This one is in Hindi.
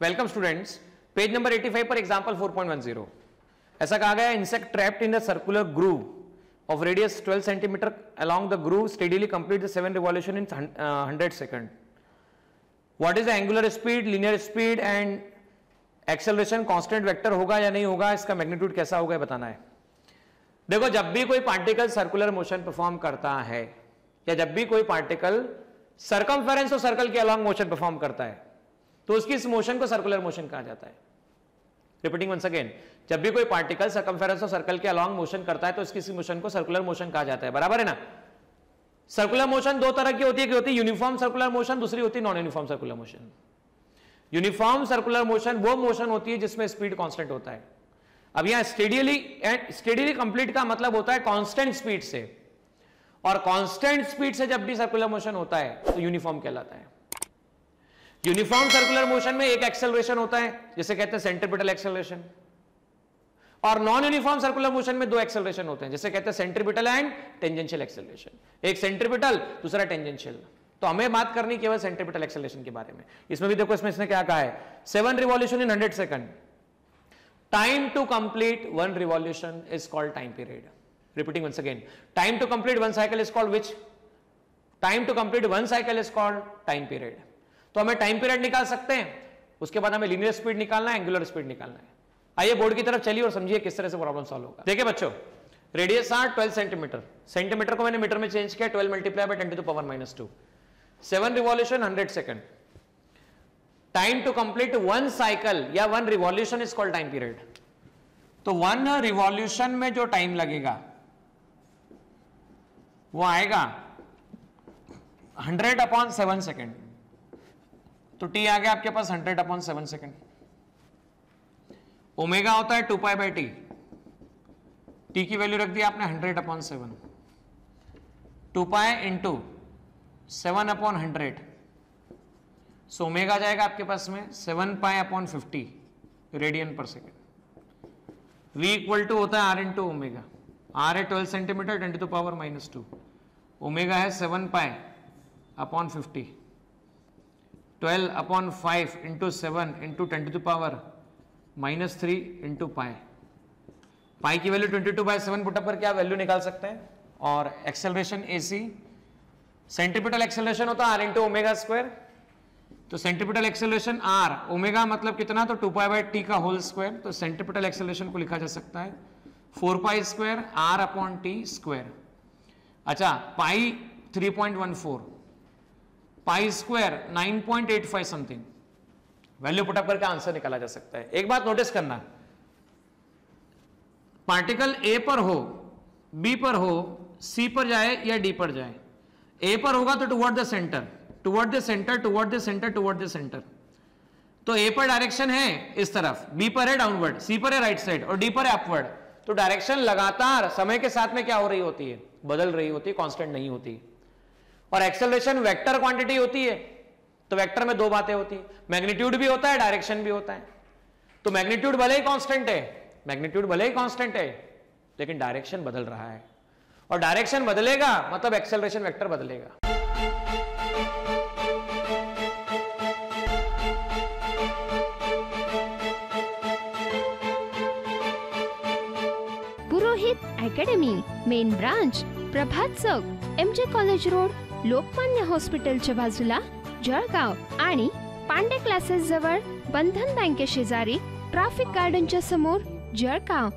वेलकम स्टूडेंट्स, पेज नंबर 85 पर एग्जांपल 4.10 ऐसा कहा गया, insect trapped in the circular groove of radius 12 centimetre along the groove steadily complete the 7 revolution in 100 second. What is the angular speed, linear speed and acceleration constant vector होगा या नहीं होगा, इसका मैग्नीट्यूड कैसा होगा बताना है. देखो, जब भी कोई पार्टिकल सर्कुलर मोशन परफॉर्म करता है या जब भी कोई पार्टिकल सर्कमफेरेंस ऑफ सर्कल के अलोंग मोशन परफॉर्म करता है तो उसकी इस मोशन को सर्कुलर मोशन कहा जाता है. रिपीटिंग वंस अगेन, जब भी कोई पार्टिकल सर्कमफेरेंस ऑफ सर्कल के अलोंग मोशन करता है तो उसकी इस मोशन को सर्कुलर मोशन कहा जाता है. बराबर है ना. सर्कुलर मोशन दो तरह की होती है, यूनिफॉर्म सर्कुलर मोशन, दूसरी होती है non uniform circular motion. Uniform circular motion वो मोशन होती है जिसमें स्पीड कांस्टेंट होता है. अब यहां स्टेडीली कंप्लीट का मतलब होता है कांस्टेंट स्पीड से, और कांस्टेंट स्पीड से जब भी सर्कुलर मोशन होता है तो यूनिफॉर्म कहलाता है. यूनिफॉर्म सर्कुलर मोशन में एक एक्सेलरेशन होता है जिसे कहते हैं सेंट्रीपिटल एक्सेलरेशन, और नॉन यूनिफॉर्म सर्कुलर मोशन में दो एक्सेलरेशन होते हैं जिसे कहते हैं सेंट्रीपिटल एंड टेंजेंशियल एक्सेलरेशन. एक सेंट्रीपिटल, दूसरा टेंजेंशियल. तो हमें बात करनी केवल सेंट्रीपिटल एक्सेलरेशन के बारे में. इसमें भी देखो, इसने क्या कहा है, 7 revolution in 100 second. Time to complete 1 revolution is called time period. Repeating once again, time to complete 1 cycle is called which? Time to complete 1 cycle is called time period. तो हमें टाइम पीरियड निकाल सकते हैं, उसके बाद हमें लीनियर स्पीड निकालना है, एंगुलर स्पीड निकालना है. आइए बोर्ड की तरफ चलिए और समझिए किस तरह से प्रॉब्लम सॉल्व होगा. देखिए बच्चों, रेडियस 12 सेंटीमीटर, सेंटीमीटर को मैंने मीटर में चेंज किया, 12 multiply by 10⁻². 7 revolution 100 second. Time to complete 1 cycle या 1 revolution is called time period. तो 1 रिवॉल्यूशन में जो टाइम लगेगा वो आएगा 100/7 सेकंड. तो टी आ गया आपके पास 100/7 सेकंड. ओमेगा होता है 2π/t. टी की वैल्यू रख दी आपने 100/7. 2π इंटू 7/100. सो ओमेगा जाएगा आपके पास में 7π/50 रेडियन पर सेकेंड. v इक्वल टू होता है r इंटू ओमेगा. r है 12 सेंटीमीटर 10⁻². ओमेगा है 7π/50. 12/5 इंटू 7 इंटू 10⁻³ इंटू पाई. पाई की वैल्यू 22/7 पुटअप करके आप वैल्यू निकाल सकते हैं. और एक्सेलरेशन AC, सेंट्रीपिटल एक्सेलरेशन होता है r इंटू ओमेगा स्क्वायर. तो सेंट्रीपिटल एक्सेलरेशन r, ओमेगा मतलब कितना, तो 2π/t का होल स्क्वायर. तो सेंट्रीपिटल एक्सेलरेशन को लिखा जा सकता है 4π² r/t². अच्छा, पाई 3.14, pi square 9.85 something. Value put up करके आंसर निकाला जा सकता है. एक बात नोटिस करना, पार्टिकल A पर हो, B पर हो, C पर जाए या D पर जाए. A पर होगा तो toward the centre, toward the centre, toward the centre, toward the centre. तो A पर डायरेक्शन है इस तरफ, B पर है डाउनवर्ड, C पर है राइट साइड और D पर है अपवर्ड. तो डायरेक्शन लगातार समय के साथ में क्या हो रही होती है, बदल रही होती है, कांस्टेंट नहीं होती. और एक्सेलरेशन वेक्टर क्वांटिटी होती है. तो वेक्टर में दो बातें होती है, मैग्नीट्यूड भी होता है, डायरेक्शन भी होता है. तो मैग्नीट्यूड भले ही कांस्टेंट है, मैग्नीट्यूड भले ही कांस्टेंट है, लेकिन डायरेक्शन बदल रहा है. और डायरेक्शन बदलेगा मतलब एक्सेलरेशन वेक्टर बदलेगा. पुरोहित अकॅडमी, मेन ब्रांच प्रभात चौक, MJ कॉलेज रोड, लोकमान्य हॉस्पिटलच्या बाजूला, जळगाव. आणि पांडे क्लासेस जवळ, बंधन बँके शेजारी, ट्रॅफिक गार्डनच्या समोर, जळगाव.